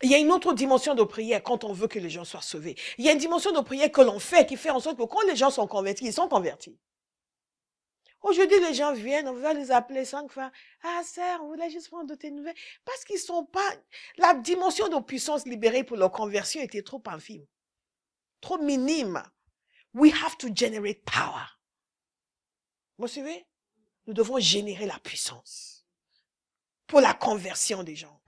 Il y a une autre dimension de prière quand on veut que les gens soient sauvés. Il y a une dimension de prière que l'on fait qui fait en sorte que quand les gens sont convertis, ils sont convertis. Aujourd'hui, les gens viennent, on va les appeler 5 fois. Ah, sœur, on voulait juste prendre de tes nouvelles. Parce qu'ils sont pas, la dimension de puissance libérée pour leur conversion était trop infime. Trop minime. We have to generate power. Vous suivez? Nous devons générer la puissance pour la conversion des gens.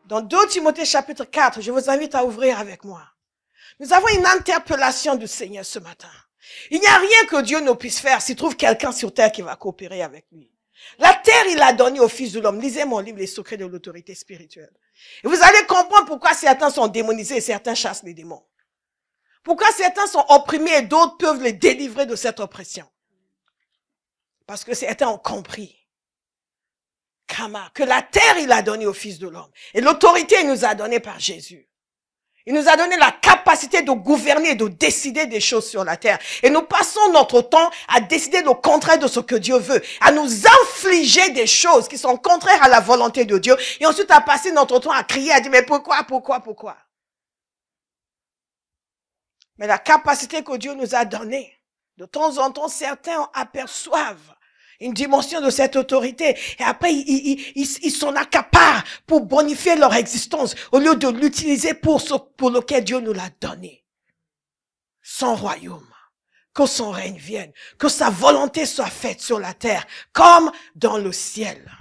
Dans 2 Timothée chapitre 4, je vous invite à ouvrir avec moi. Nous avons une interpellation du Seigneur ce matin. Il n'y a rien que Dieu ne puisse faire s'il trouve quelqu'un sur terre qui va coopérer avec lui. La terre, il l'a donnée au Fils de l'homme. Lisez mon livre, Les secrets de l'autorité spirituelle. Et vous allez comprendre pourquoi certains sont démonisés et certains chassent les démons. Pourquoi certains sont opprimés et d'autres peuvent les délivrer de cette oppression. Parce que certains ont compris que la terre, il a donné au Fils de l'homme. Et l'autorité, il nous a donné par Jésus. Il nous a donné la capacité de gouverner et de décider des choses sur la terre. Et nous passons notre temps à décider le contraire de ce que Dieu veut, à nous infliger des choses qui sont contraires à la volonté de Dieu, et ensuite à passer notre temps à crier, à dire, mais pourquoi? Mais la capacité que Dieu nous a donnée, de temps en temps, certains aperçoivent une dimension de cette autorité. Et après, ils s'en accaparent pour bonifier leur existence au lieu de l'utiliser pour ce pour lequel Dieu nous l'a donné. Son royaume. Que son règne vienne. Que sa volonté soit faite sur la terre comme dans le ciel.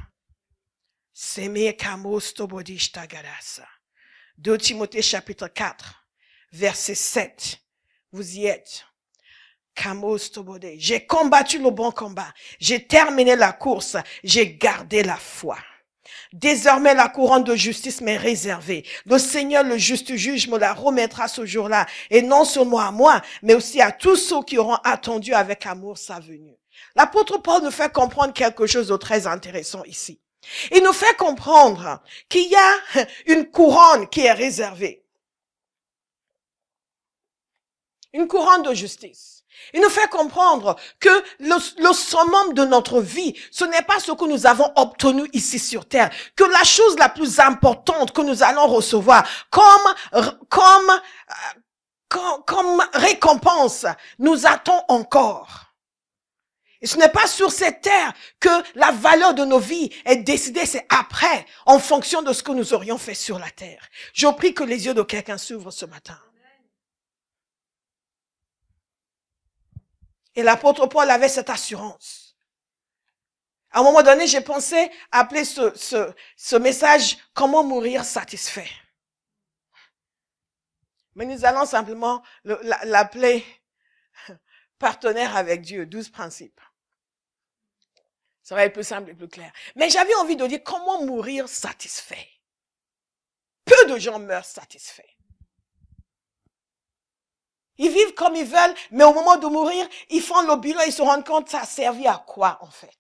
2 Timothée chapitre 4, verset 7. Vous y êtes. J'ai combattu le bon combat. J'ai terminé la course. J'ai gardé la foi. Désormais, la couronne de justice m'est réservée. Le Seigneur, le juste juge, me la remettra ce jour-là. Et non seulement à moi, mais aussi à tous ceux qui auront attendu avec amour sa venue. L'apôtre Paul nous fait comprendre quelque chose de très intéressant ici. Il nous fait comprendre qu'il y a une couronne qui est réservée. Une couronne de justice. Il nous fait comprendre que le summum de notre vie, ce n'est pas ce que nous avons obtenu ici sur terre, que la chose la plus importante que nous allons recevoir comme récompense nous attend encore. Et ce n'est pas sur cette terre que la valeur de nos vies est décidée, c'est après, en fonction de ce que nous aurions fait sur la terre. Je prie que les yeux de quelqu'un s'ouvrent ce matin. Et l'apôtre Paul avait cette assurance. À un moment donné, j'ai pensé appeler ce message « Comment mourir satisfait ». Mais nous allons simplement l'appeler « Partenaire avec Dieu », 12 principes. Ça va être plus simple et plus clair. Mais j'avais envie de dire « Comment mourir satisfait ». Peu de gens meurent satisfaits. Ils vivent comme ils veulent, mais au moment de mourir, ils font le bilan et ils se rendent compte ça a servi à quoi en fait.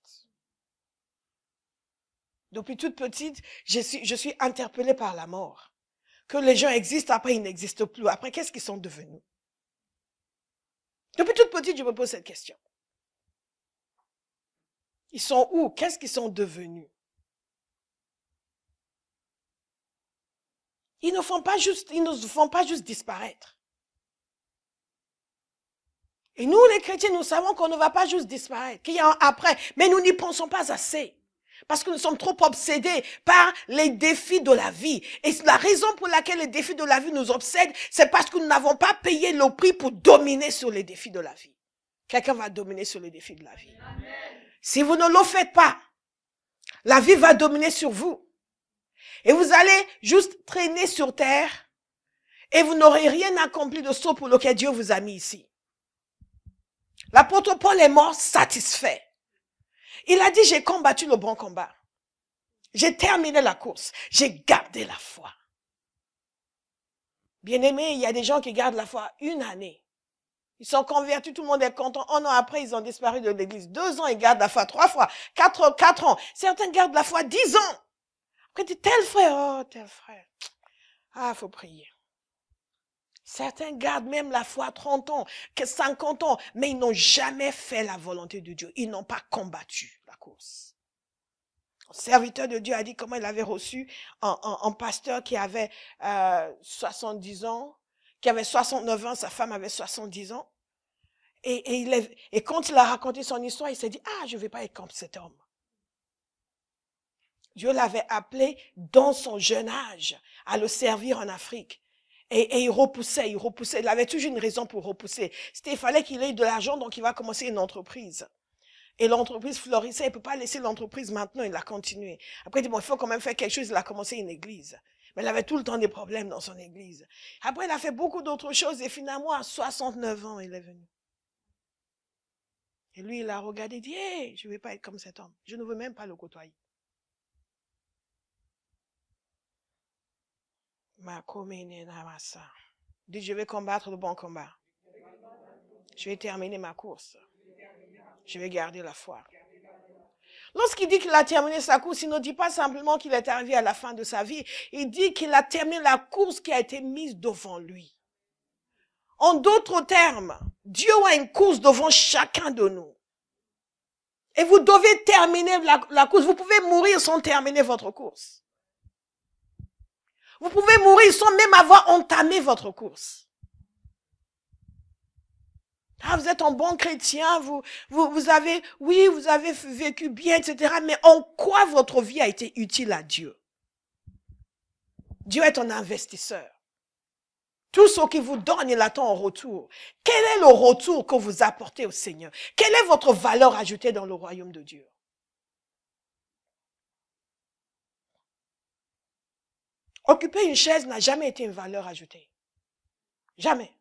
Depuis toute petite, je suis interpellée par la mort. Que les gens existent, après ils n'existent plus. Après, qu'est-ce qu'ils sont devenus? Depuis toute petite, je me pose cette question. Ils sont où? Qu'est-ce qu'ils sont devenus? Ils ne font pas juste disparaître. Et nous, les chrétiens, nous savons qu'on ne va pas juste disparaître, qu'il y a un après, mais nous n'y pensons pas assez. Parce que nous sommes trop obsédés par les défis de la vie. Et la raison pour laquelle les défis de la vie nous obsèdent, c'est parce que nous n'avons pas payé le prix pour dominer sur les défis de la vie. Quelqu'un va dominer sur les défis de la vie. Amen. Si vous ne le faites pas, la vie va dominer sur vous. Et vous allez juste traîner sur terre et vous n'aurez rien accompli de ce pour lequel Dieu vous a mis ici. L'apôtre Paul est mort satisfait. Il a dit, j'ai combattu le bon combat. J'ai terminé la course. J'ai gardé la foi. Bien-aimés, il y a des gens qui gardent la foi 1 année. Ils sont convertis, tout le monde est content. 1 an après, ils ont disparu de l'église. 2 ans, ils gardent la foi 3 fois. 4 ans. Certains gardent la foi 10 ans. Après, tu dis, tel frère, oh, tel frère. Ah, il faut prier. Certains gardent même la foi 30 ans, 50 ans, mais ils n'ont jamais fait la volonté de Dieu. Ils n'ont pas combattu la course. Le serviteur de Dieu a dit comment il avait reçu un pasteur qui avait 70 ans, qui avait 69 ans, sa femme avait 70 ans. Et quand il a raconté son histoire, il s'est dit, ah, je ne vais pas être comme cet homme. Dieu l'avait appelé dans son jeune âge à le servir en Afrique. Et il repoussait. Il avait toujours une raison pour repousser. Il fallait qu'il ait de l'argent, donc il va commencer une entreprise. Et l'entreprise florissait, il ne peut pas laisser l'entreprise maintenant, il a continué. Après, il dit, bon, il faut quand même faire quelque chose, il a commencé une église. Mais il avait tout le temps des problèmes dans son église. Après, il a fait beaucoup d'autres choses et finalement, à 69 ans, il est venu. Et lui, il a regardé, il dit, hey, je ne vais pas être comme cet homme. Je ne veux même pas le côtoyer. Dit, je vais combattre le bon combat. Je vais terminer ma course. Je vais garder la foi. Lorsqu'il dit qu'il a terminé sa course, il ne dit pas simplement qu'il est arrivé à la fin de sa vie. Il dit qu'il a terminé la course qui a été mise devant lui. En d'autres termes, Dieu a une course devant chacun de nous. Et vous devez terminer la course. Vous pouvez mourir sans terminer votre course. Vous pouvez mourir sans même avoir entamé votre course. Ah, vous êtes un bon chrétien, vous avez vécu bien, etc. Mais en quoi votre vie a été utile à Dieu? Dieu est un investisseur. Tout ce qu'il vous donne, il attend en retour. Quel est le retour que vous apportez au Seigneur? Quelle est votre valeur ajoutée dans le royaume de Dieu? Occuper une chaise n'a jamais été une valeur ajoutée. Jamais.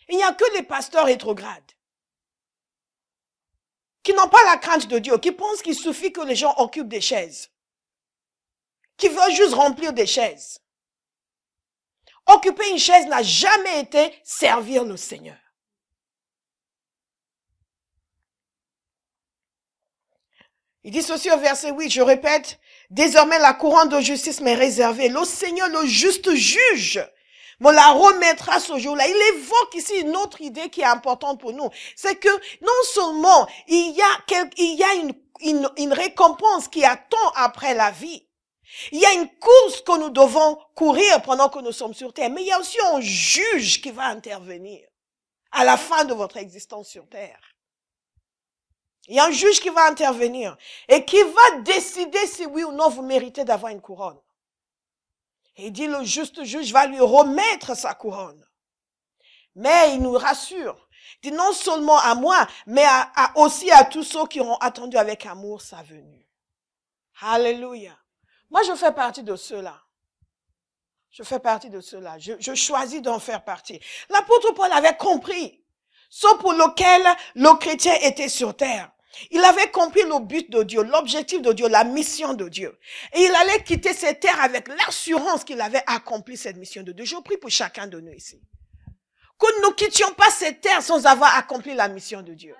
Il n'y a que les pasteurs rétrogrades qui n'ont pas la crainte de Dieu, qui pensent qu'il suffit que les gens occupent des chaises, qui veulent juste remplir des chaises. Occuper une chaise n'a jamais été servir le Seigneur. Il dit ceci au verset 8, je répète, désormais la couronne de justice m'est réservée. Le Seigneur, le juste juge, me la remettra ce jour-là. Il évoque ici une autre idée qui est importante pour nous. C'est que non seulement il y a une récompense qui attend après la vie. Il y a une course que nous devons courir pendant que nous sommes sur terre. Mais il y a aussi un juge qui va intervenir à la fin de votre existence sur terre. Il y a un juge qui va intervenir et qui va décider si oui ou non vous méritez d'avoir une couronne. Et il dit le juste juge va lui remettre sa couronne. Mais il nous rassure. Il dit non seulement à moi, mais aussi à tous ceux qui auront attendu avec amour sa venue. Alléluia. Moi, je fais partie de ceux-là. Je fais partie de ceux-là. Je choisis d'en faire partie. L'apôtre Paul avait compris ce pour lequel le chrétien était sur terre. Il avait compris le but de Dieu, l'objectif de Dieu, la mission de Dieu. Et il allait quitter cette terre avec l'assurance qu'il avait accompli cette mission de Dieu. Je prie pour chacun de nous ici. Que nous ne quittions pas cette terre sans avoir accompli la mission de Dieu.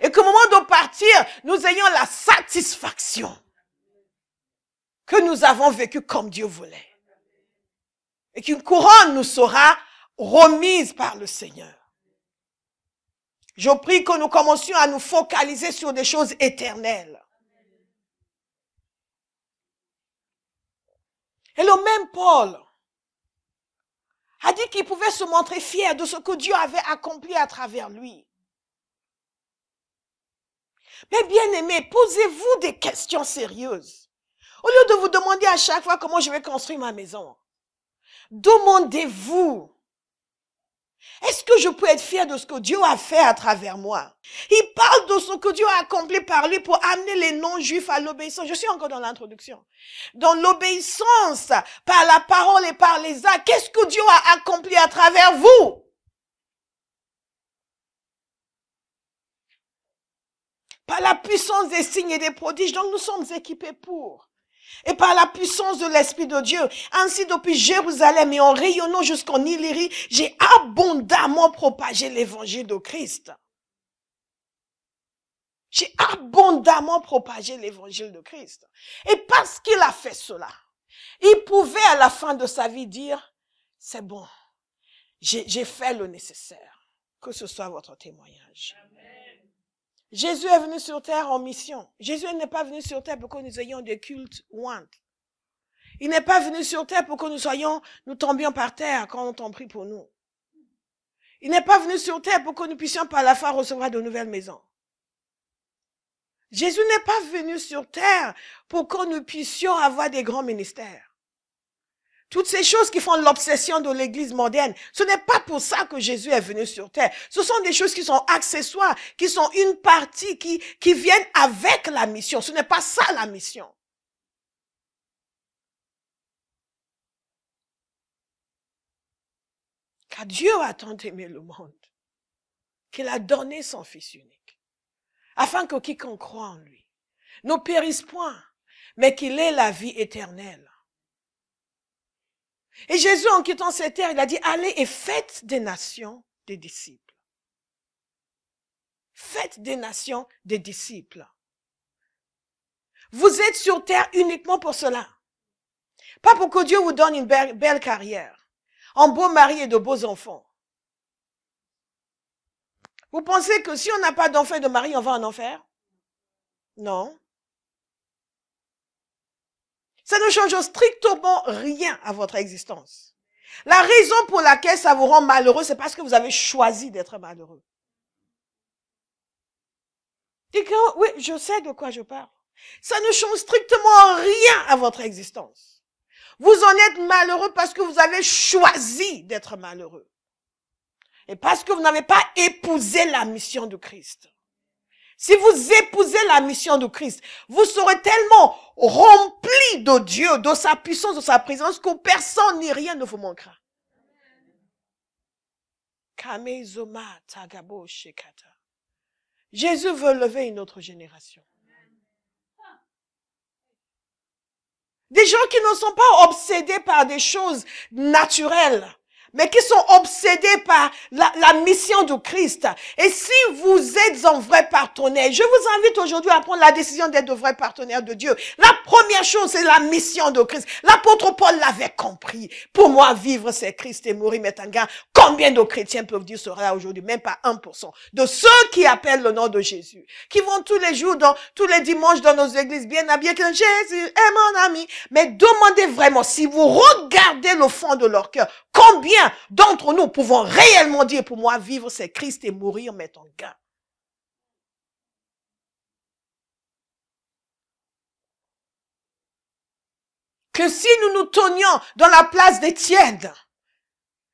Et qu'au moment de partir, nous ayons la satisfaction que nous avons vécu comme Dieu voulait. Et qu'une couronne nous sera remise par le Seigneur. Je prie que nous commencions à nous focaliser sur des choses éternelles. Et le même Paul a dit qu'il pouvait se montrer fier de ce que Dieu avait accompli à travers lui. Mais bien aimés, posez-vous des questions sérieuses. Au lieu de vous demander à chaque fois comment je vais construire ma maison, demandez-vous, est-ce que je peux être fier de ce que Dieu a fait à travers moi? Il parle de ce que Dieu a accompli par lui pour amener les non-juifs à l'obéissance. Je suis encore dans l'introduction. Dans l'obéissance par la parole et par les actes, qu'est-ce que Dieu a accompli à travers vous? Par la puissance des signes et des prodiges dont nous sommes équipés pour. Et par la puissance de l'Esprit de Dieu. Ainsi, depuis Jérusalem et en rayonnant jusqu'en Illyrie, j'ai abondamment propagé l'évangile de Christ. J'ai abondamment propagé l'évangile de Christ. Et parce qu'il a fait cela, Il pouvait à la fin de sa vie dire, c'est bon, j'ai fait le nécessaire. Que ce soit votre témoignage. Jésus est venu sur terre en mission. Jésus n'est pas venu sur terre pour que nous ayons des cultes ointes. Il n'est pas venu sur terre pour que nous tombions par terre quand on prie pour nous. Il n'est pas venu sur terre pour que nous puissions par la foi recevoir de nouvelles maisons. Jésus n'est pas venu sur terre pour que nous puissions avoir des grands ministères. Toutes ces choses qui font l'obsession de l'église moderne, ce n'est pas pour ça que Jésus est venu sur terre. Ce sont des choses qui sont accessoires, qui sont une partie, qui viennent avec la mission. Ce n'est pas ça la mission. Car Dieu a tant aimé le monde qu'il a donné son Fils unique, afin que quiconque croit en lui ne périsse point, mais qu'il ait la vie éternelle. Et Jésus, en quittant cette terre, il a dit, allez et faites des nations des disciples. Faites des nations des disciples. Vous êtes sur terre uniquement pour cela. Pas pour que Dieu vous donne une belle carrière, un beau mari et de beaux enfants. Vous pensez que si on n'a pas d'enfant et de mari, on va en enfer? Non. Ça ne change strictement rien à votre existence. La raison pour laquelle ça vous rend malheureux, c'est parce que vous avez choisi d'être malheureux. Oui, je sais de quoi je parle. Ça ne change strictement rien à votre existence. Vous en êtes malheureux parce que vous avez choisi d'être malheureux. Et parce que vous n'avez pas épousé la mission de Christ. Si vous épousez la mission de Christ, vous serez tellement rempli de Dieu, de sa puissance, de sa présence, que personne ni rien ne vous manquera. Jésus veut lever une autre génération. Des gens qui ne sont pas obsédés par des choses naturelles, mais qui sont obsédés par la mission de Christ. Et si vous êtes un vrai partenaire, je vous invite aujourd'hui à prendre la décision d'être de vrais partenaires de Dieu. La première chose, c'est la mission de Christ. L'apôtre Paul l'avait compris. Pour moi, vivre, c'est Christ et mourir, m'est un gain. Combien de chrétiens peuvent dire cela aujourd'hui? Même pas 1%. De ceux qui appellent le nom de Jésus. Qui vont tous les jours, tous les dimanches dans nos églises bien habillés, que Jésus est mon ami. Mais demandez vraiment, si vous regardez le fond de leur cœur, combien d'entre nous pouvons réellement dire, pour moi, vivre, c'est Christ et mourir, m'est un gain. Que si nous nous tenions dans la place d'Étienne,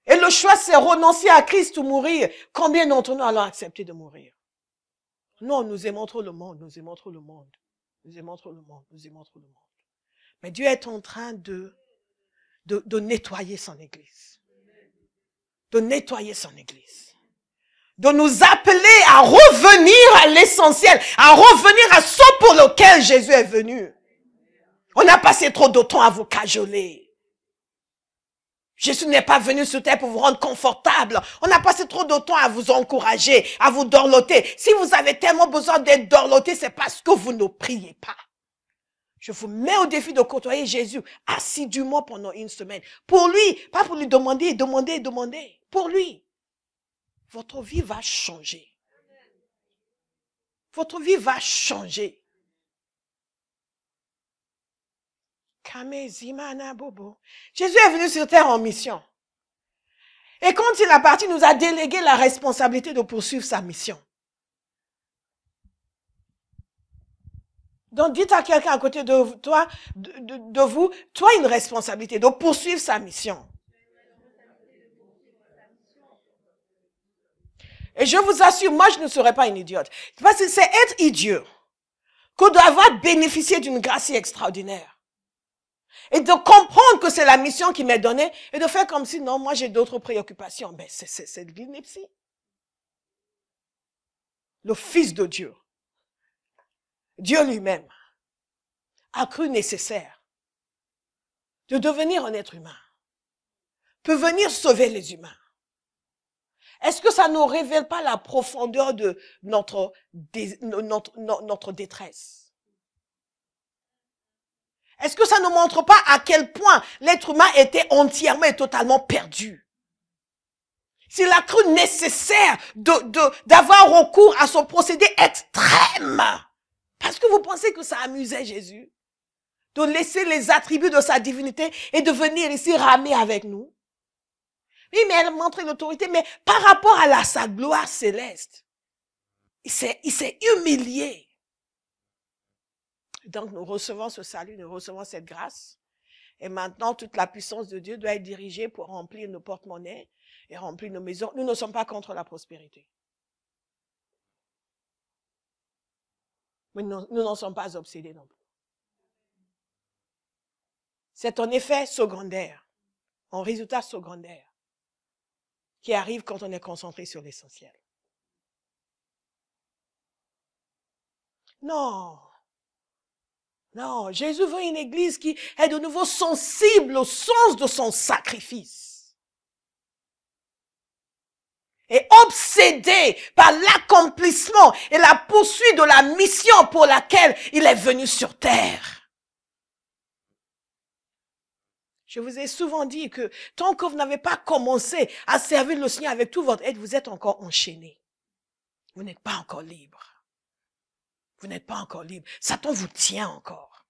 et le choix c'est renoncer à Christ ou mourir, combien d'entre nous allons accepter de mourir? Non, nous aimons trop le monde, nous aimons trop le monde, nous aimons trop le monde, nous aimons trop le monde. Mais Dieu est en train de nettoyer son église. De nettoyer son église. De nous appeler à revenir à l'essentiel, à revenir à ce pour lequel Jésus est venu. On a passé trop de temps à vous cajoler. Jésus n'est pas venu sur terre pour vous rendre confortable. On a passé trop de temps à vous encourager, à vous dorloter. Si vous avez tellement besoin d'être dorloté, c'est parce que vous ne priez pas. Je vous mets au défi de côtoyer Jésus assidûment pendant une semaine. Pour lui, pas pour lui demander. Pour lui. Votre vie va changer. Votre vie va changer. Jésus est venu sur terre en mission. Et quand il est parti, il nous a délégué la responsabilité de poursuivre sa mission. Donc dites à quelqu'un à côté de toi, de vous, tu as une responsabilité de poursuivre sa mission. Et je vous assure, moi je ne serai pas une idiote. Parce que c'est être idiot que d'avoir bénéficié d'une grâce si extraordinaire. Et de comprendre que c'est la mission qui m'est donnée et de faire comme si non, moi j'ai d'autres préoccupations. Ben c'est de l'ineptie. Le Fils de Dieu, Dieu lui-même, a cru nécessaire de devenir un être humain, peut venir sauver les humains. Est-ce que ça ne révèle pas la profondeur de notre détresse? Est-ce que ça ne montre pas à quel point l'être humain était entièrement et totalement perdu? S'il a cru nécessaire d'avoir recours à son procédé extrême, parce que vous pensez que ça amusait Jésus de laisser les attributs de sa divinité et de venir ici ramer avec nous? Oui, mais elle montrait l'autorité, mais par rapport à sa gloire céleste, il s'est humilié. Donc, nous recevons ce salut, nous recevons cette grâce. Et maintenant, toute la puissance de Dieu doit être dirigée pour remplir nos porte-monnaies et remplir nos maisons. Nous ne sommes pas contre la prospérité. Mais nous n'en sommes pas obsédés non plus. C'est un effet secondaire, un résultat secondaire qui arrive quand on est concentré sur l'essentiel. Non. Non, Jésus veut une église qui est de nouveau sensible au sens de son sacrifice. Et obsédé par l'accomplissement et la poursuite de la mission pour laquelle il est venu sur terre. Je vous ai souvent dit que tant que vous n'avez pas commencé à servir le Seigneur avec tout votre être, vous êtes encore enchaîné. Vous n'êtes pas encore libre. Vous n'êtes pas encore libre. Satan vous tient encore.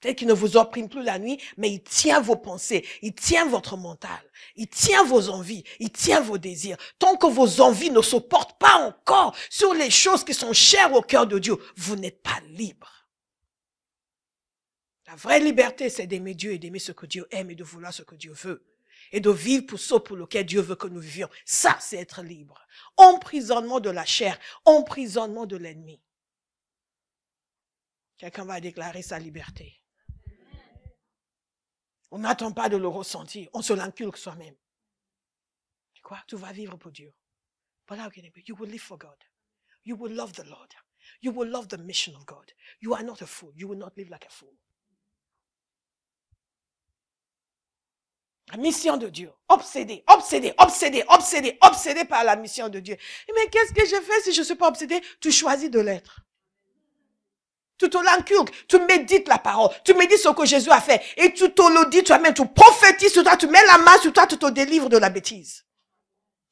Peut-être qu'il ne vous opprime plus la nuit, mais il tient vos pensées, il tient votre mental, il tient vos envies, il tient vos désirs. Tant que vos envies ne se portent pas encore sur les choses qui sont chères au cœur de Dieu, vous n'êtes pas libre. La vraie liberté, c'est d'aimer Dieu et d'aimer ce que Dieu aime et de vouloir ce que Dieu veut. Et de vivre pour ce pour lequel Dieu veut que nous vivions. Ça, c'est être libre. Emprisonnement de la chair, emprisonnement de l'ennemi. Quelqu'un va déclarer sa liberté. On n'attend pas de le ressentir. On se l'inculque soi-même. Tu crois? Tu vas vivre pour Dieu. But how can it be? You will live for God. You will love the Lord. You will love the mission of God. You are not a fool. You will not live like a fool. La mission de Dieu. Obsédé, obsédé, obsédé, obsédé, obsédé par la mission de Dieu. Mais qu'est-ce que je fais si je ne suis pas obsédé? Tu choisis de l'être. Tu te l'inculques, tu médites la parole, tu médites ce que Jésus a fait et tu te le dis toi-même, tu prophétises sur toi, tu mets la main sur toi, tu te délivres de la bêtise.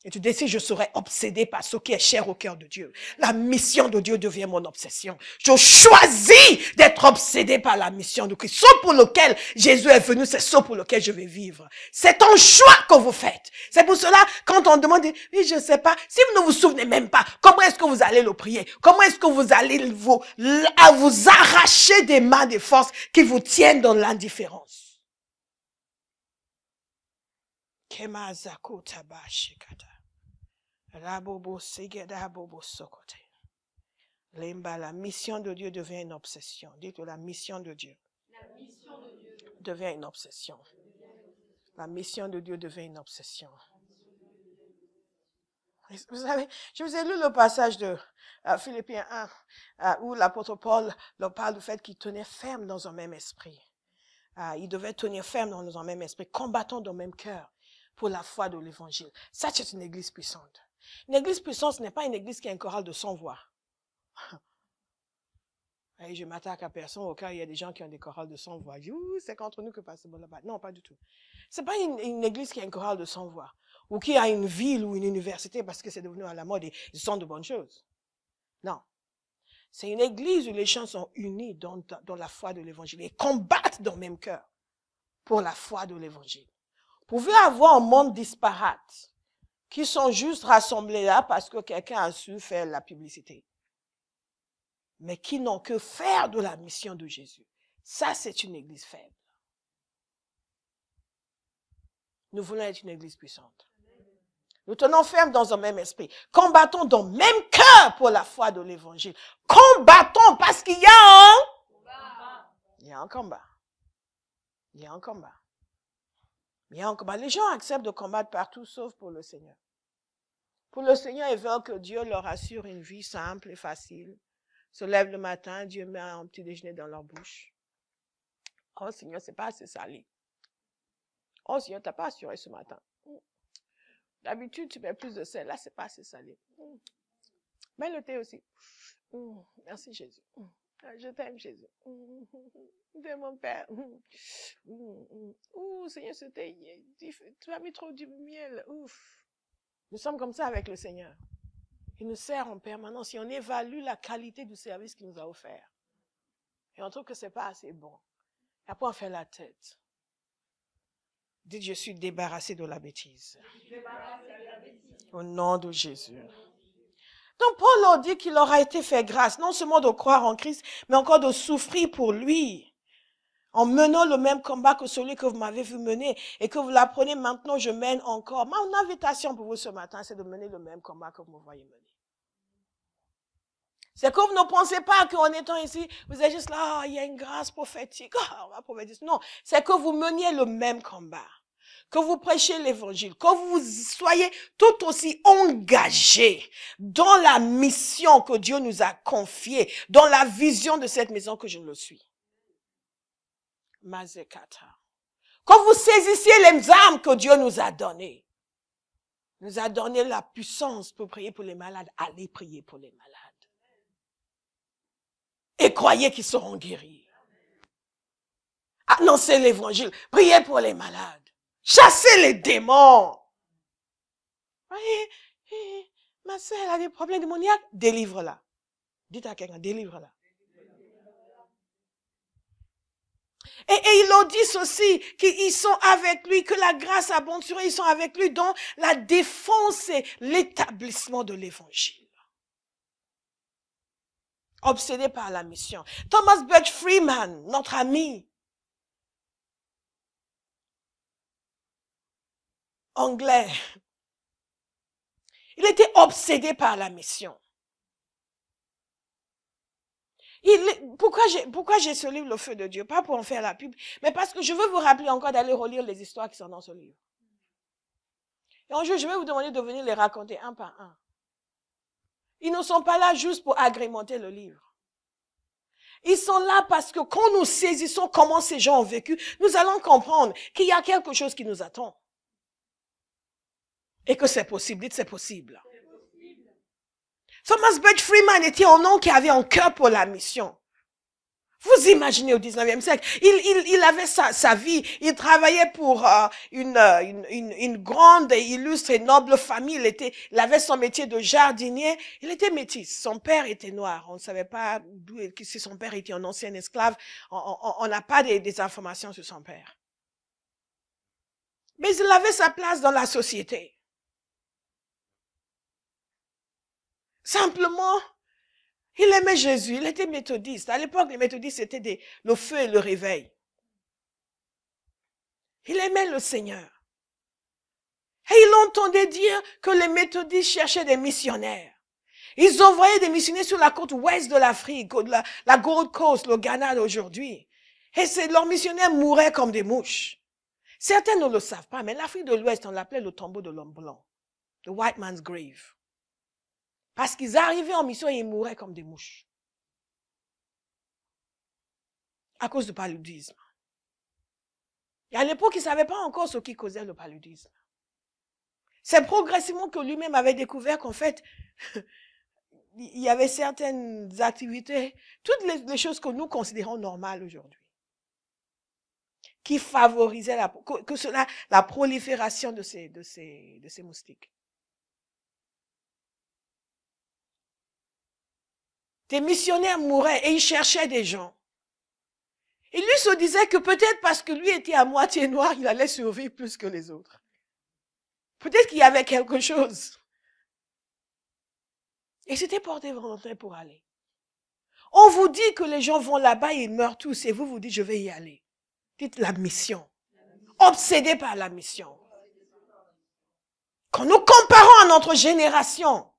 Et tu décides, je serai obsédé par ce qui est cher au cœur de Dieu. La mission de Dieu devient mon obsession. Je choisis d'être obsédé par la mission de Christ. Ce pour lequel Jésus est venu, c'est ce pour lequel je vais vivre. C'est un choix que vous faites. C'est pour cela, quand on demande, oui, je ne sais pas, si vous ne vous souvenez même pas, comment est-ce que vous allez le prier? Comment est-ce que vous allez vous arracher des mains des forces qui vous tiennent dans l'indifférence? La mission de Dieu devient une obsession. Dites-le, la mission de Dieu devient une obsession. La mission de Dieu devient une obsession. Vous savez, je vous ai lu le passage de Philippiens 1 où l'apôtre Paul leur parle du fait qu'il tenait ferme dans un même esprit. Il devait tenir ferme dans un même esprit, combattant dans le même cœur pour la foi de l'évangile. Ça, c'est une église puissante. Une église puissante, ce n'est pas une église qui a un choral de 100 voix. Et je m'attaque à personne au cas où il y a des gens qui ont des chorales de 100 voix. C'est contre nous que passe là-bas. Non, pas du tout. C'est pas une église qui a un choral de 100 voix. Ou qui a une ville ou une université parce que c'est devenu à la mode et ils sont de bonnes choses. Non. C'est une église où les gens sont unis dans la foi de l'évangile et combattent dans le même cœur pour la foi de l'évangile. Vous pouvez avoir un monde disparate qui sont juste rassemblés là parce que quelqu'un a su faire la publicité. Mais qui n'ont que faire de la mission de Jésus. Ça, c'est une église faible. Nous voulons être une église puissante. Nous tenons ferme dans un même esprit. Combattons dans le même cœur pour la foi de l'évangile. Combattons parce qu'il y a un combat. Il y a un combat. Il y a un combat. Les gens acceptent de combattre partout sauf pour le Seigneur. Pour le Seigneur, ils veulent que Dieu leur assure une vie simple et facile. Se lèvent le matin, Dieu met un petit déjeuner dans leur bouche. Oh Seigneur, c'est pas assez salé. Oh Seigneur, t'as pas assuré ce matin. D'habitude, tu mets plus de sel. Là, c'est pas assez salé. Mets le thé aussi. Merci Jésus. Je t'aime, Jésus. Tu es mon Père. Ouh, Seigneur, tu as mis trop du miel. Ouf. Nous sommes comme ça avec le Seigneur. Il nous sert en permanence et on évalue la qualité du service qu'il nous a offert. Et on trouve que c'est pas assez bon. Et après, on fait la tête. Dites, je suis débarrassé de la bêtise. Au nom de Jésus. Donc, Paul leur dit qu'il leur a été fait grâce, non seulement de croire en Christ, mais encore de souffrir pour lui. En menant le même combat que celui que vous m'avez vu mener et que vous l'apprenez maintenant, je mène encore. Mon invitation pour vous ce matin, c'est de mener le même combat que vous me voyez mener. C'est que vous ne pensez pas qu'en étant ici, vous êtes juste là, il y a une grâce prophétique, on va prophétiser. Non, c'est que vous meniez le même combat, que vous prêchiez l'évangile, que vous soyez tout aussi engagés dans la mission que Dieu nous a confiée, dans la vision de cette maison que je le suis. Mazekata. Quand vous saisissiez les armes que Dieu nous a données, nous a donné la puissance pour prier pour les malades. Allez prier pour les malades. Et croyez qu'ils seront guéris. Annoncez l'évangile. Priez pour les malades. Chassez les démons. Voyez, ma soeur, elle a des problèmes démoniaques. Délivre-la. Dites à quelqu'un, délivre-la. Et ils leur disent aussi qu'ils sont avec lui, que la grâce abonde sur eux, ils sont avec lui dans la défense et l'établissement de l'évangile. Obsédé par la mission. Thomas Birch Freeman, notre ami anglais, il était obsédé par la mission. Pourquoi j'ai ce livre, Le Feu de Dieu? Pas pour en faire la pub, mais parce que je veux vous rappeler encore d'aller relire les histoires qui sont dans ce livre. Et un jour, je vais vous demander de venir les raconter un par un. Ils ne sont pas là juste pour agrémenter le livre. Ils sont là parce que quand nous saisissons comment ces gens ont vécu, nous allons comprendre qu'il y a quelque chose qui nous attend. Et que c'est possible. Dites, c'est possible. Thomas Birch Freeman était un homme qui avait un cœur pour la mission. Vous imaginez au 19e siècle, il avait sa vie, il travaillait pour une grande et illustre et noble famille, il avait son métier de jardinier, il était métis, son père était noir, on ne savait pas si son père était un ancien esclave, on n'a pas des informations sur son père. Mais il avait sa place dans la société. Simplement, il aimait Jésus, il était méthodiste. À l'époque, les méthodistes, c'était le feu et le réveil. Il aimait le Seigneur. Et il entendait dire que les méthodistes cherchaient des missionnaires. Ils envoyaient des missionnaires sur la côte ouest de l'Afrique, la Gold Coast, le Ghana d'aujourd'hui. Et leurs missionnaires mouraient comme des mouches. Certains ne le savent pas, mais l'Afrique de l'Ouest, on l'appelait le tombeau de l'homme blanc. The white man's grave. Parce qu'ils arrivaient en mission et ils mouraient comme des mouches. À cause du paludisme. Et à l'époque, il ne savait pas encore ce qui causait le paludisme. C'est progressivement que lui-même avait découvert qu'en fait, il y avait certaines activités, toutes les choses que nous considérons normales aujourd'hui, qui favorisaient la prolifération de ces moustiques. Des missionnaires mouraient et ils cherchaient des gens. Et lui se disait que peut-être parce que lui était à moitié noir, il allait survivre plus que les autres. Peut-être qu'il y avait quelque chose. Et c'était porté volontaire pour aller. On vous dit que les gens vont là-bas et ils meurent tous. Et vous dites, je vais y aller. Dites la mission. Obsédé par la mission. Quand nous comparons à notre génération,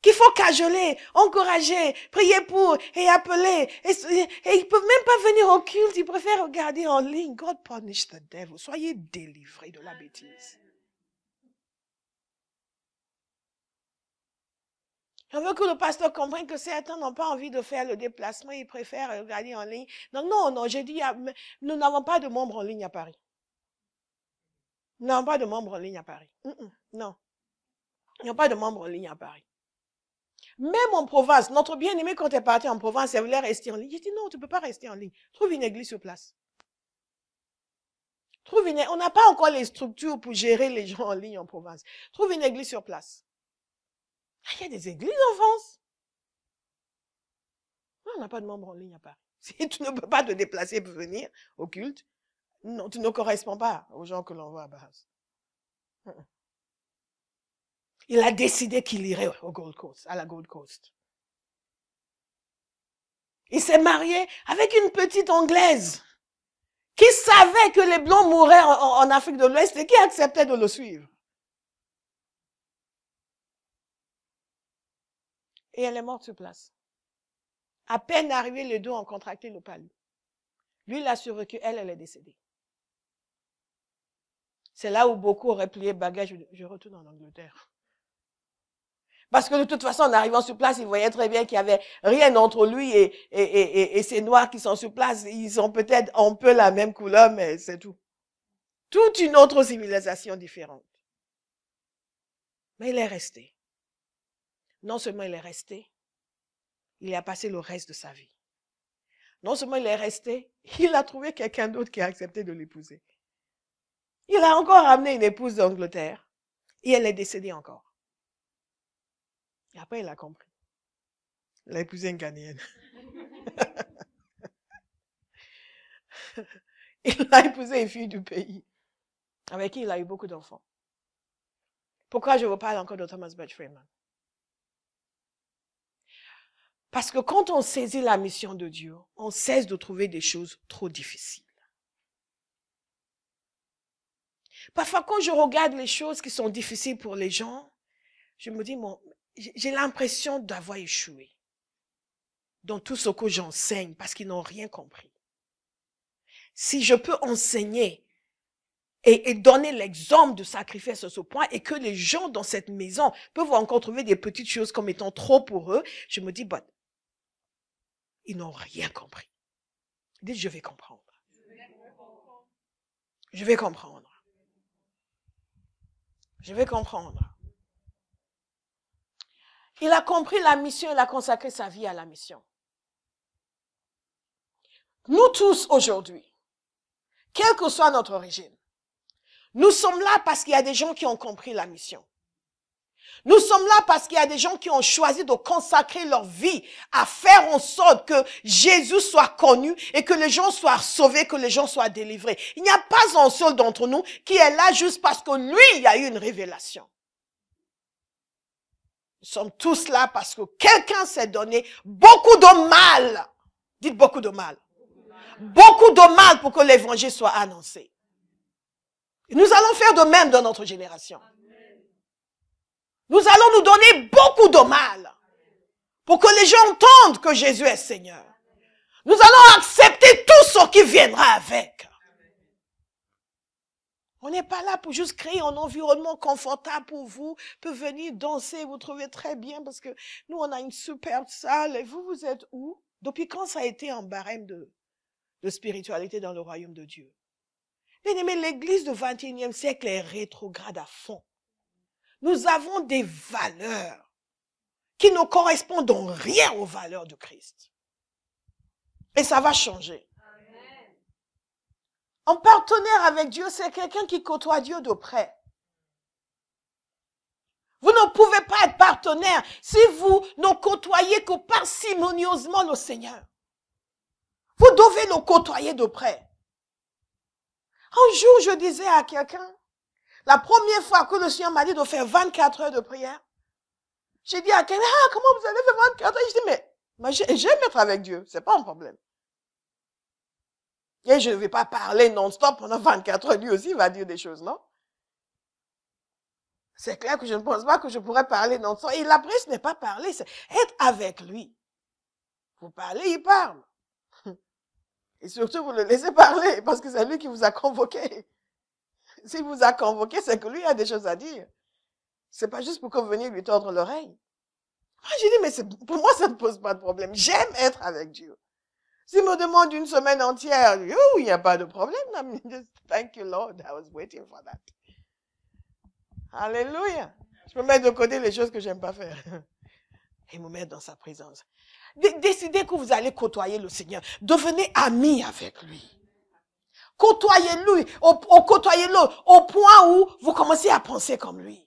qu'il faut cajoler, encourager, prier pour et appeler. Et ils ne peuvent même pas venir au culte, ils préfèrent regarder en ligne. God punish the devil. Soyez délivrés de la bêtise. On veut que le pasteur comprenne que certains n'ont pas envie de faire le déplacement, ils préfèrent regarder en ligne. Non, j'ai dit, nous n'avons pas de membres en ligne à Paris. Nous n'avons pas de membres en ligne à Paris. Non. Nous n'avons pas de membres en ligne à Paris. Même en province, notre bien-aimé, quand est parti en province, elle voulait rester en ligne. J'ai dit non, tu ne peux pas rester en ligne. Trouve une église sur place. On n'a pas encore les structures pour gérer les gens en ligne en province. Trouve une église sur place. Ah, il y a des églises en France. Non, on n'a pas de membres en ligne à Paris. Si tu ne peux pas te déplacer pour venir au culte, non, tu ne corresponds pas aux gens que l'on voit à base. Il a décidé qu'il irait au Gold Coast, à la Gold Coast. Il s'est marié avec une petite Anglaise qui savait que les Blancs mouraient en Afrique de l'Ouest et qui acceptait de le suivre. Et elle est morte sur place. À peine arrivés, les deux ont contracté le palu. Lui, il a survécu, elle est décédée. C'est là où beaucoup auraient plié bagage. Je retourne en Angleterre. Parce que de toute façon, en arrivant sur place, il voyait très bien qu'il n'y avait rien entre lui et ces Noirs qui sont sur place. Ils ont peut-être un peu la même couleur, mais c'est tout. Toute une autre civilisation différente. Mais il est resté. Non seulement il est resté, il a passé le reste de sa vie. Non seulement il est resté, il a trouvé quelqu'un d'autre qui a accepté de l'épouser. Il a encore ramené une épouse d'Angleterre et elle est décédée encore. Et après, il a compris. Il a épousé une Ghanéenne. Il a épousé une fille du pays avec qui il a eu beaucoup d'enfants. Pourquoi je vous parle encore de Thomas Birch Freeman? Parce que quand on saisit la mission de Dieu, on cesse de trouver des choses trop difficiles. Parfois, quand je regarde les choses qui sont difficiles pour les gens, je me dis, j'ai l'impression d'avoir échoué dans tout ce que j'enseigne parce qu'ils n'ont rien compris. Si je peux enseigner et donner l'exemple de sacrifice à ce point et que les gens dans cette maison peuvent encore trouver des petites choses comme étant trop pour eux, je me dis, ils n'ont rien compris. Dites, je vais comprendre. Je vais comprendre. Je vais comprendre. Il a compris la mission, il a consacré sa vie à la mission. Nous tous aujourd'hui, quelle que soit notre origine, nous sommes là parce qu'il y a des gens qui ont compris la mission. Nous sommes là parce qu'il y a des gens qui ont choisi de consacrer leur vie à faire en sorte que Jésus soit connu et que les gens soient sauvés, que les gens soient délivrés. Il n'y a pas un seul d'entre nous qui est là juste parce que lui, il y a eu une révélation. Nous sommes tous là parce que quelqu'un s'est donné beaucoup de mal. Dites beaucoup de mal. Beaucoup de mal pour que l'évangile soit annoncé. Et nous allons faire de même dans notre génération. Nous allons nous donner beaucoup de mal pour que les gens entendent que Jésus est Seigneur. Nous allons accepter tout ce qui viendra avec. On n'est pas là pour juste créer un environnement confortable pour vous, pour venir danser, vous trouvez très bien parce que nous on a une superbe salle et vous êtes où? Depuis quand ça a été un barème de spiritualité dans le royaume de Dieu? Bien aimé, l'église du 21e siècle est rétrograde à fond. Nous avons des valeurs qui ne correspondent en rien aux valeurs de Christ. Et ça va changer. Amen. Un partenaire avec Dieu, c'est quelqu'un qui côtoie Dieu de près. Vous ne pouvez pas être partenaire si vous ne côtoyez que parcimonieusement le Seigneur. Vous devez le côtoyer de près. Un jour, je disais à quelqu'un, la première fois que le Seigneur m'a dit de faire 24 heures de prière, j'ai dit à quelqu'un, comment vous allez faire 24 heures? Je dis, mais j'aime être avec Dieu, c'est pas un problème. Et je ne vais pas parler non-stop pendant 24 heures, lui aussi il va dire des choses, non? C'est clair que je ne pense pas que je pourrais parler non-stop. Et l'après, ce n'est pas parler, c'est être avec lui. Vous parlez, il parle. Et surtout, vous le laissez parler, parce que c'est lui qui vous a convoqué. S'il vous a convoqué, c'est que lui a des choses à dire. C'est pas juste pour que vous veniez lui tordre l'oreille. Moi, j'ai dit, mais pour moi, ça ne pose pas de problème. J'aime être avec Dieu. S'il me demande une semaine entière, oh, il n'y a pas de problème. Thank you, Lord. I was waiting for that. Alléluia. Je peux mettre de côté les choses que j'aime pas faire. et vous mettre dans sa présence. Décidez que vous allez côtoyer le Seigneur. Devenez amis avec lui. Côtoyez-le au point où vous commencez à penser comme lui.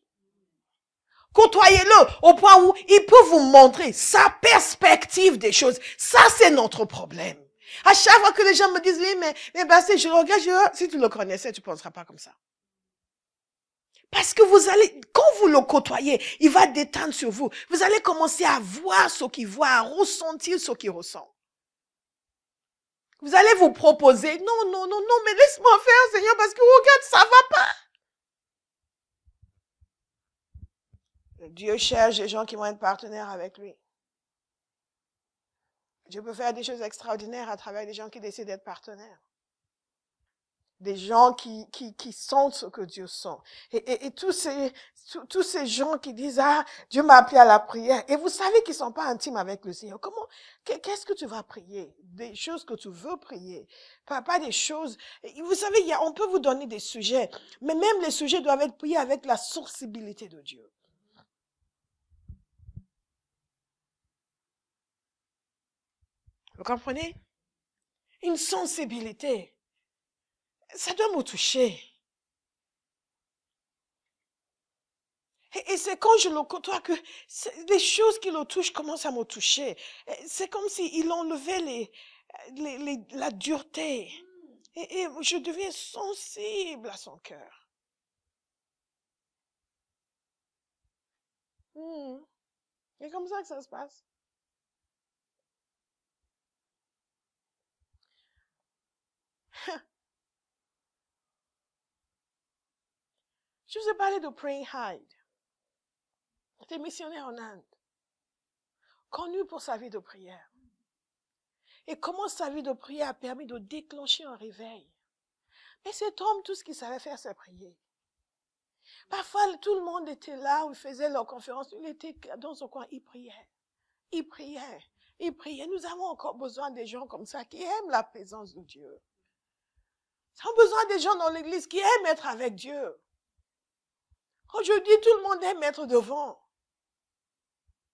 Côtoyez-le au point où il peut vous montrer sa perspective des choses. Ça, c'est notre problème. À chaque fois que les gens me disent, oui, mais Bastien, je le regarde, si tu le connaissais, tu ne penseras pas comme ça. Parce que vous allez, quand vous le côtoyez, il va détendre sur vous. Vous allez commencer à voir ce qu'il voit, à ressentir ce qu'il ressent. Vous allez vous proposer, non, mais laisse-moi faire, Seigneur, parce que regarde, ça va pas. Dieu cherche des gens qui vont être partenaires avec lui. Dieu peut faire des choses extraordinaires à travers des gens qui décident d'être partenaires. Des gens qui sentent ce que Dieu sent. Et tous ces gens qui disent, ah, Dieu m'a appelé à la prière. Et vous savez qu'ils ne sont pas intimes avec le Seigneur. Qu'est-ce que tu vas prier? Des choses que tu veux prier. Pas des choses. Vous savez, on peut vous donner des sujets. Mais même les sujets doivent être priés avec la sensibilité de Dieu. Vous comprenez? Une sensibilité. Ça doit me toucher. Et c'est quand je le côtoie que les choses qui le touchent commencent à me toucher. C'est comme s'il enlevait la dureté. Et je deviens sensible à son cœur. C'est comme ça que ça se passe. Je vous ai parlé de Praying Hyde. Il était missionnaire en Inde. Connu pour sa vie de prière. Et comment sa vie de prière a permis de déclencher un réveil. Mais cet homme, tout ce qu'il savait faire, c'est prier. Parfois, tout le monde était là où il faisait leur conférence. Il était dans son coin, il priait. Il priait. Il priait. Nous avons encore besoin des gens comme ça qui aiment la présence de Dieu. Nous avons besoin des gens dans l'église qui aiment être avec Dieu. Aujourd'hui, tout le monde aime être devant.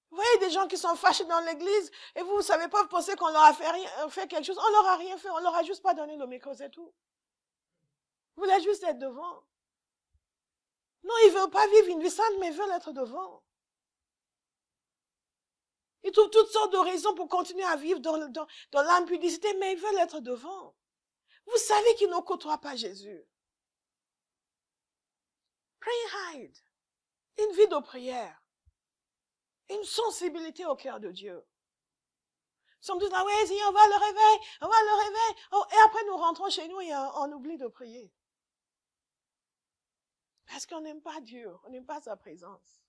Vous voyez des gens qui sont fâchés dans l'église et vous ne savez pas, vous pensez qu'on leur a fait quelque chose. On leur a rien fait, on leur a juste pas donné le micro, c'est tout. Vous voulez juste être devant. Non, ils ne veulent pas vivre une vie sainte, mais ils veulent être devant. Ils trouvent toutes sortes de raisons pour continuer à vivre dans l'impudicité, mais ils veulent être devant. Vous savez qu'ils ne côtoient pas Jésus. Praying Hyde. Une vie de prière. Une sensibilité au cœur de Dieu. Nous sommes tous là, oui, Seigneur, on va le réveil. Oh, et après, nous rentrons chez nous et on oublie de prier. Parce qu'on n'aime pas Dieu, on n'aime pas sa présence.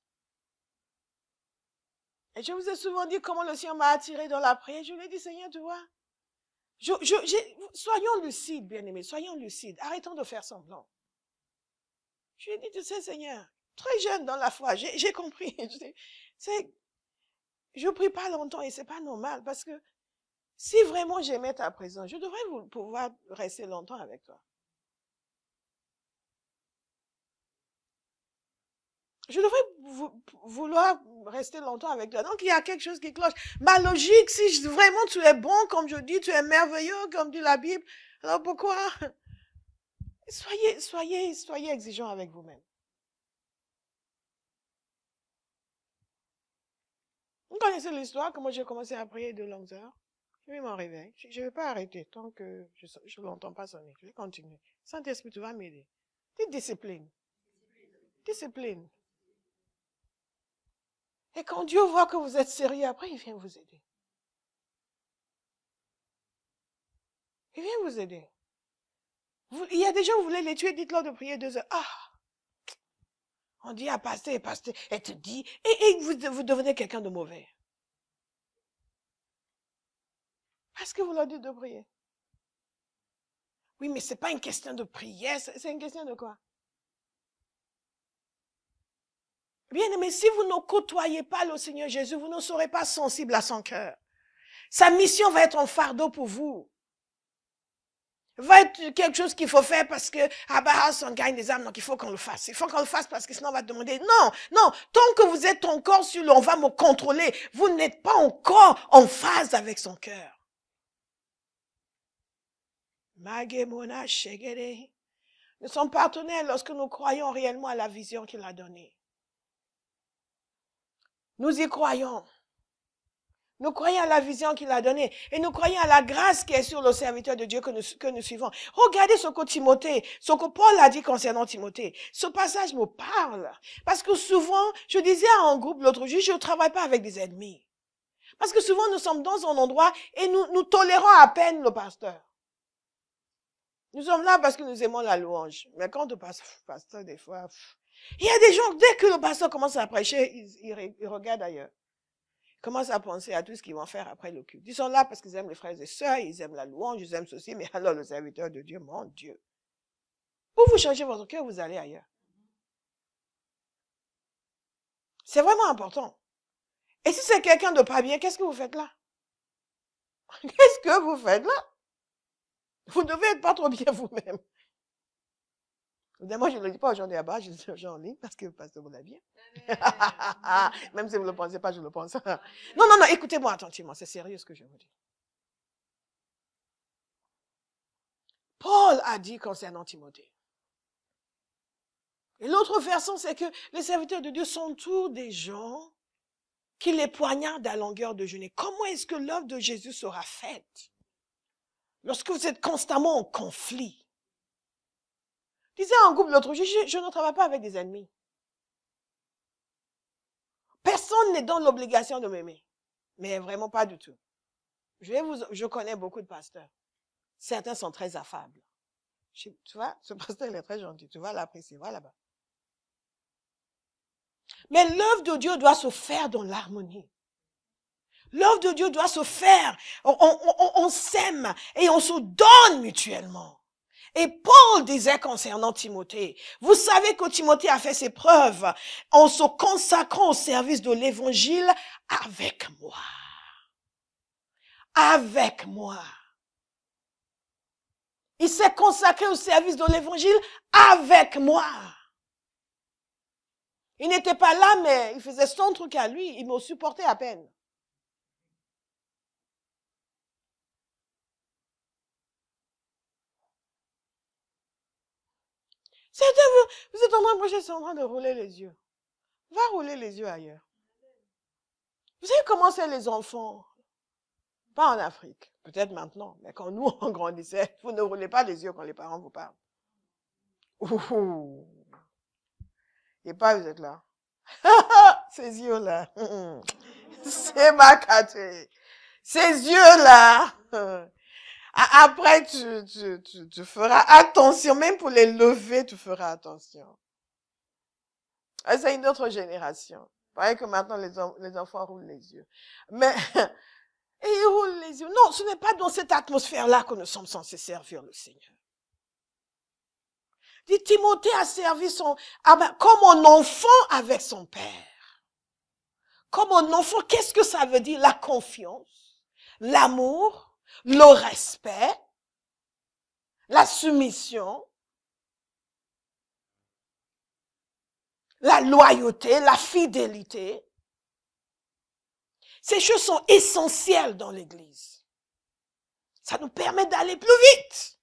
Et je vous ai souvent dit comment le Seigneur m'a attiré dans la prière. Je lui ai dit, Seigneur, tu vois, soyons lucides, bien-aimés, soyons lucides. Arrêtons de faire semblant. Je lui ai dit, tu sais, Seigneur, très jeune dans la foi, j'ai compris. Je ne prie pas longtemps et c'est pas normal parce que si vraiment j'aimais ta présence, je devrais pouvoir rester longtemps avec toi. Je devrais vouloir rester longtemps avec toi. Donc, il y a quelque chose qui cloche. Ma logique, si vraiment tu es bon, comme je dis, tu es merveilleux, comme dit la Bible, alors pourquoi? Soyez exigeants avec vous-même. Vous connaissez l'histoire, comment j'ai commencé à prier de longues heures? Je vais m'en réveiller. Je ne vais pas arrêter tant que je ne l'entends pas sonner. Je vais continuer. Saint-Esprit, tu vas m'aider. Discipline. Discipline. Et quand Dieu voit que vous êtes sérieux, après, il vient vous aider. Il vient vous aider. Il y a des gens, vous voulez les tuer, dites-leur de prier 2 heures. Ah! On dit à pasteur, et te dit, et vous devenez quelqu'un de mauvais. Parce que vous leur dites de prier. Oui, mais ce n'est pas une question de prière, c'est une question de quoi? Bien aimé, si vous ne côtoyez pas le Seigneur Jésus, vous ne serez pas sensible à son cœur. Sa mission va être un fardeau pour vous. Va être quelque chose qu'il faut faire parce que, ah bah, on gagne des âmes, donc il faut qu'on le fasse. Il faut qu'on le fasse parce que sinon on va te demander. Non, non, tant que vous êtes encore sur le, on va me contrôler, vous n'êtes pas encore en phase avec son cœur. Magemona Shegere. Nous sommes partenaires lorsque nous croyons réellement à la vision qu'il a donnée. Nous y croyons. Nous croyons à la vision qu'il a donnée et nous croyons à la grâce qui est sur le serviteur de Dieu que nous suivons. Regardez ce que Paul a dit concernant Timothée. Ce passage me parle parce que souvent, je disais à un groupe l'autre jour, je ne travaille pas avec des ennemis. Parce que souvent, nous sommes dans un endroit et nous tolérons à peine le pasteur. Nous sommes là parce que nous aimons la louange. Mais quand le pasteur, des fois, il y a des gens, dès que le pasteur commence à prêcher, ils regardent ailleurs. Commencent à penser à tout ce qu'ils vont faire après le culte. Ils sont là parce qu'ils aiment les frères et sœurs, ils aiment la louange, ils aiment ceci, mais alors le serviteur de Dieu, mon Dieu. Pour vous changer votre cœur, vous allez ailleurs. C'est vraiment important. Et si c'est quelqu'un de pas bien, qu'est-ce que vous faites là? Qu'est-ce que vous faites là? Vous devez être pas trop bien vous-même. Moi, je ne le dis pas aux gens là-bas, je le dis aux gens en ligne parce que le pasteur vous l'a bien. Même si vous ne le pensez pas, je le pense. Non, non, non, écoutez-moi attentivement, c'est sérieux ce que je vous dis. Paul a dit concernant Timothée. Et l'autre version, c'est que les serviteurs de Dieu sont tous des gens qui les poignardent à longueur de journée. Comment est-ce que l'œuvre de Jésus sera faite lorsque vous êtes constamment en conflit? Je disais en groupe l'autre jour, je ne travaille pas avec des ennemis. Personne n'est dans l'obligation de m'aimer. Mais vraiment pas du tout. Je connais beaucoup de pasteurs. Certains sont très affables. Tu vois, ce pasteur, il est très gentil. Tu vas l'apprécier, va là-bas. Mais l'œuvre de Dieu doit se faire dans l'harmonie. L'œuvre de Dieu doit se faire. On s'aime et on se donne mutuellement. Et Paul disait concernant Timothée, vous savez que Timothée a fait ses preuves en se consacrant au service de l'évangile avec moi. Avec moi. Il s'est consacré au service de l'évangile avec moi. Il n'était pas là, mais il faisait son truc à lui. Il me supportait à peine. Vous êtes en train de prêcher, c'est en train de rouler les yeux. Va rouler les yeux ailleurs. Vous savez comment c'est les enfants? Pas en Afrique, peut-être maintenant, mais quand nous, on grandissait, vous ne roulez pas les yeux quand les parents vous parlent. Ouh. Et pas, vous êtes là. Ces yeux-là. C'est ma caté. Ces yeux-là. Après, tu feras attention, même pour les lever, tu feras attention. C'est une autre génération. Pareil que maintenant, les enfants roulent les yeux. Mais, et ils roulent les yeux. Non, ce n'est pas dans cette atmosphère-là que nous sommes censés servir le Seigneur. Dit Timothée a servi comme un enfant avec son père. Comme un enfant, qu'est-ce que ça veut dire? La confiance, l'amour, le respect, la soumission, la loyauté, la fidélité. Ces choses sont essentielles dans l'Église. Ça nous permet d'aller plus vite,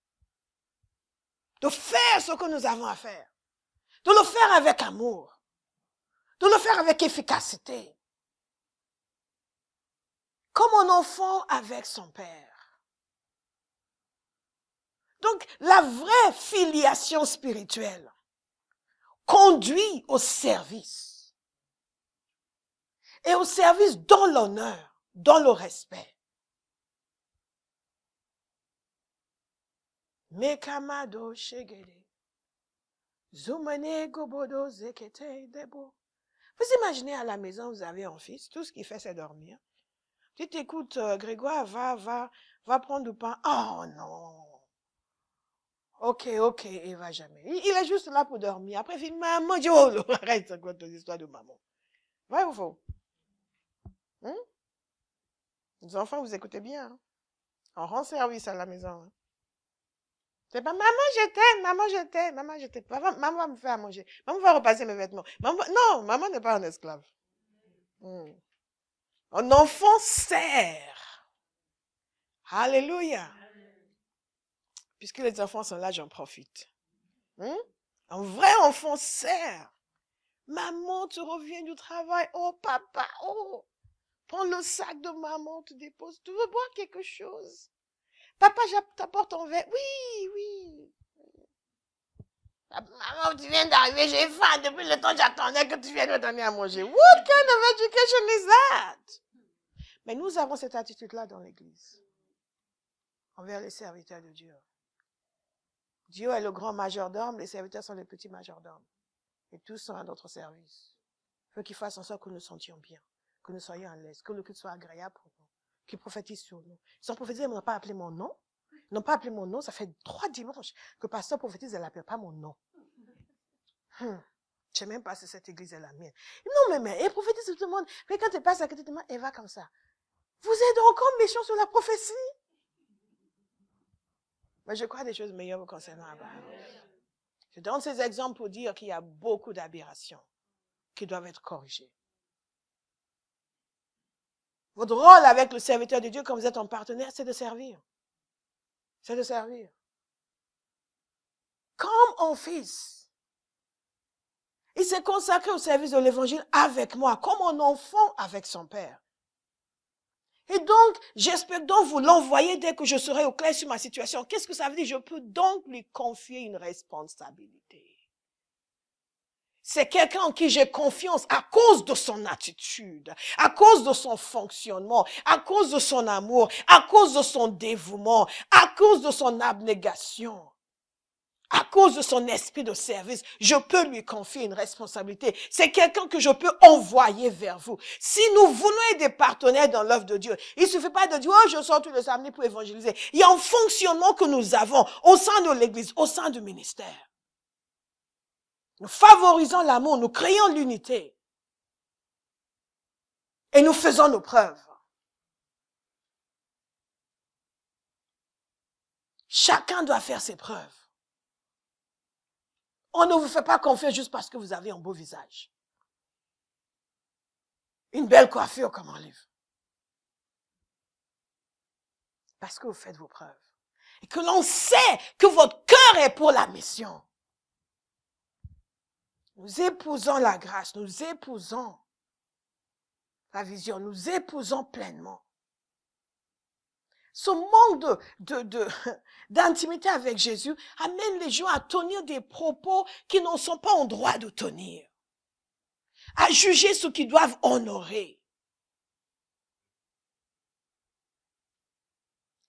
de faire ce que nous avons à faire, de le faire avec amour, de le faire avec efficacité, comme un enfant avec son père. Donc, la vraie filiation spirituelle conduit au service. Et au service dans l'honneur, dans le respect. Mekamado shegede. Zumane gobodo zekete debo. Vous imaginez à la maison, vous avez un fils, tout ce qu'il fait, c'est dormir. Tu t'écoutes, Grégoire, va prendre du pain. Oh non. Ok, il va jamais. Il est juste là pour dormir. Après, il dit, maman, arrête, c'est quoi ton histoire de maman? Vrai ou faux? Hein? Les enfants, vous écoutez bien. Hein? On rend service à la maison. Hein? C'est pas maman, je t'aime, maman, je t'aime, maman, je t'aime. Maman va me faire à manger. Maman va repasser mes vêtements. Non, maman n'est pas un esclave. Hmm. Un enfant sert. Alléluia. Puisque les enfants sont là, j'en profite. Hmm? Un vrai enfant sert. Maman, tu reviens du travail. Oh, papa, oh. Prends le sac de maman, tu déposes. Tu veux boire quelque chose? Papa, t'apporte ton verre. Oui, oui. Maman, tu viens d'arriver, j'ai faim. Depuis le temps, j'attendais que tu viennes me donner à manger. What kind of education is that? Mais nous avons cette attitude-là dans l'Église, envers les serviteurs de Dieu. Dieu est le grand majordome, les serviteurs sont les petits majordomes. Et tous sont à notre service. Il faut qu'ils fassent en sorte que nous nous sentions bien, que nous soyons à l'aise, que le culte soit agréable pour nous, qu'ils prophétisent sur nous. Ils ont prophétisé, ils n'ont pas appelé mon nom. Ils n'ont pas appelé mon nom, ça fait 3 dimanches que le pasteur prophétise, elle n'appelle pas mon nom. Je ne sais même pas si cette église est la mienne. Non, mais elle prophétise sur tout le monde. Mais quand tu passes à côté de moi, elle va comme ça. Vous êtes encore méchants sur la prophétie? Mais je crois des choses meilleures vous concernant Abraham. Je donne ces exemples pour dire qu'il y a beaucoup d'aberrations qui doivent être corrigées. Votre rôle avec le serviteur de Dieu, quand vous êtes en partenaire, c'est de servir. C'est de servir. Comme un fils. Il s'est consacré au service de l'évangile avec moi, comme un enfant avec son père. Et donc, j'espère donc vous l'envoyer dès que je serai au clair sur ma situation. Qu'est-ce que ça veut dire? Je peux donc lui confier une responsabilité. C'est quelqu'un en qui j'ai confiance à cause de son attitude, à cause de son fonctionnement, à cause de son amour, à cause de son dévouement, à cause de son abnégation. À cause de son esprit de service, je peux lui confier une responsabilité. C'est quelqu'un que je peux envoyer vers vous. Si nous voulons être des partenaires dans l'œuvre de Dieu, il ne suffit pas de dire, oh, je sors tous les samedis pour évangéliser. Il y a un fonctionnement que nous avons au sein de l'Église, au sein du ministère. Nous favorisons l'amour, nous créons l'unité. Et nous faisons nos preuves. Chacun doit faire ses preuves. On ne vous fait pas confiance juste parce que vous avez un beau visage. Une belle coiffure comme un livre. Parce que vous faites vos preuves. Et que l'on sait que votre cœur est pour la mission. Nous épousons la grâce, nous épousons la vision, nous épousons pleinement. Ce manque d'intimité avec Jésus amène les gens à tenir des propos qui n'en sont pas en droit de tenir. À juger ce qu'ils doivent honorer.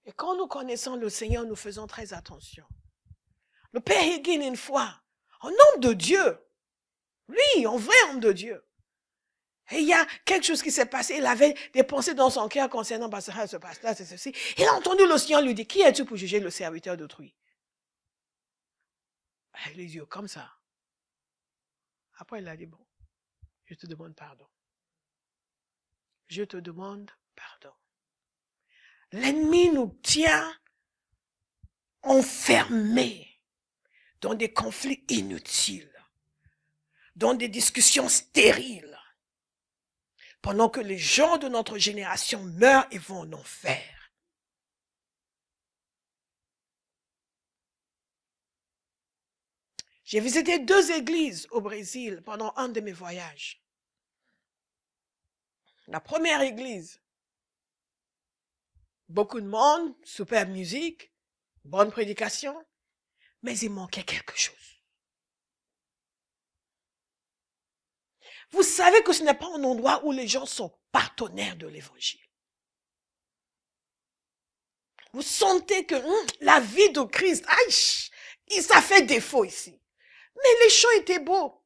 Et quand nous connaissons le Seigneur, nous faisons très attention. Le Père Hagin, une fois, un homme de Dieu, lui, un vrai homme de Dieu. Et il y a quelque chose qui s'est passé. Il avait des pensées dans son cœur concernant ce pasteur, c'est ceci. Il a entendu le Seigneur lui dire, qui es-tu pour juger le serviteur d'autrui? Avec les yeux comme ça. Après, il a dit, bon, je te demande pardon. Je te demande pardon. L'ennemi nous tient enfermés dans des conflits inutiles, dans des discussions stériles, pendant que les gens de notre génération meurent et vont en enfer. J'ai visité 2 églises au Brésil pendant un de mes voyages. La première église, beaucoup de monde, super musique, bonne prédication, mais il manquait quelque chose. Vous savez que ce n'est pas un endroit où les gens sont partenaires de l'évangile. Vous sentez que la vie de Christ, ça fait défaut ici. Mais les chants étaient beaux.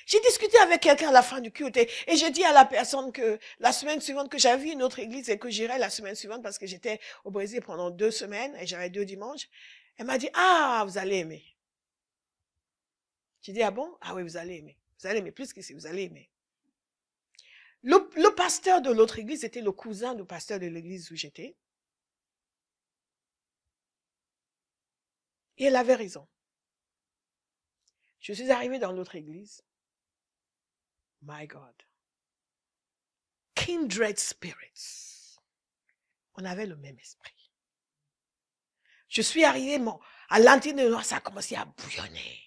J'ai discuté avec quelqu'un à la fin du culte et j'ai dit à la personne que la semaine suivante que j'avais vu une autre église et que j'irais la semaine suivante parce que j'étais au Brésil pendant 2 semaines et j'avais 2 dimanches. Elle m'a dit, vous allez aimer. J'ai dit, ah bon? Ah oui, vous allez aimer. Vous allez aimer plus qu'ici, vous allez aimer. Le pasteur de l'autre église était le cousin du pasteur de l'église où j'étais. Et elle avait raison. Je suis arrivée dans l'autre église. My God. Kindred spirits. On avait le même esprit. Je suis arrivée, à l'intérieur de moi, ça a commencé à bouillonner.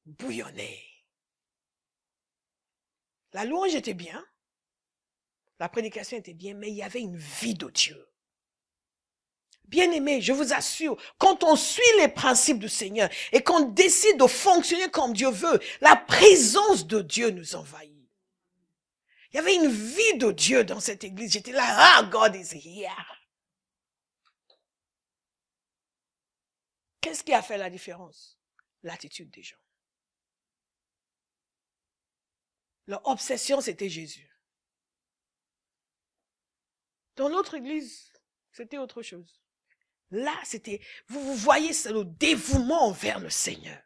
Bouillonner. La louange était bien. La prédication était bien, mais il y avait une vie de Dieu. Bien-aimés, je vous assure, quand on suit les principes du Seigneur et qu'on décide de fonctionner comme Dieu veut, la présence de Dieu nous envahit. Il y avait une vie de Dieu dans cette église. J'étais là, ah, God is here. Qu'est-ce qui a fait la différence? L'attitude des gens. Leur obsession, c'était Jésus. Dans l'autre église, c'était autre chose. Là, c'était, vous voyez, c'est le dévouement envers le Seigneur.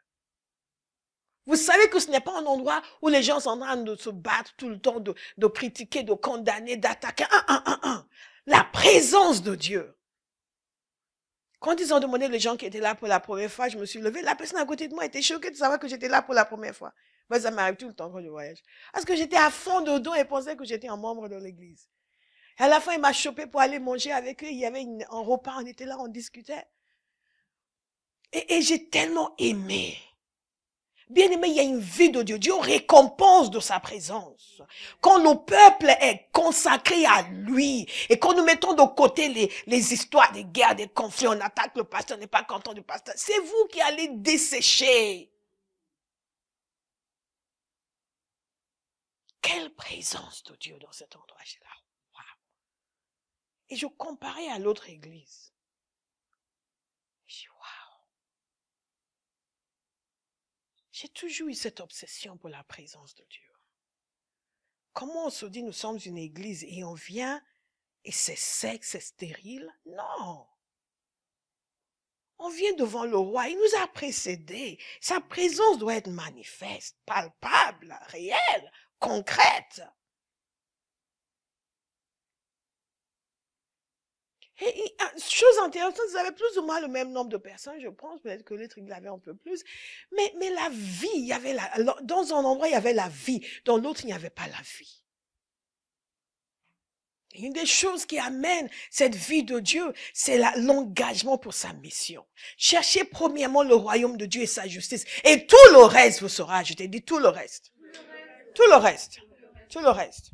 Vous savez que ce n'est pas un endroit où les gens sont en train de se battre tout le temps, de critiquer, de condamner, d'attaquer. La présence de Dieu. Quand ils ont demandé les gens qui étaient là pour la première fois, je me suis levée. La personne à côté de moi était choquée de savoir que j'étais là pour la première fois. Moi, ça m'arrive tout le temps quand je voyage. Parce que j'étais à fond dedans et pensais que j'étais un membre de l'église. Et à la fin, il m'a chopé pour aller manger avec eux. Il y avait un repas, on était là, on discutait. Et j'ai tellement aimé. Bien aimé, il y a une vie de Dieu. Dieu récompense de sa présence. Quand le peuple est consacré à lui et quand nous mettons de côté les histoires des guerres, des conflits, on attaque le pasteur, on n'est pas content du pasteur. C'est vous qui allez dessécher. Quelle présence de Dieu dans cet endroit. J'ai là, wow. Et je comparais à l'autre église. J'ai dit, wow. J'ai toujours eu cette obsession pour la présence de Dieu. Comment on se dit nous sommes une église et on vient et c'est sec, c'est stérile? Non. On vient devant le roi, il nous a précédés. Sa présence doit être manifeste, palpable, réelle, concrète. Et chose intéressante, vous avez plus ou moins le même nombre de personnes, je pense, peut-être que l'autre il avait un peu plus. Mais la vie, il y avait dans un endroit, il y avait la vie, dans l'autre, il n'y avait pas la vie. Une des choses qui amène cette vie de Dieu, c'est l'engagement pour sa mission. Cherchez premièrement le royaume de Dieu et sa justice. Et tout le reste vous sera ajouté. Dis tout le reste. Tout le reste. Tout le reste.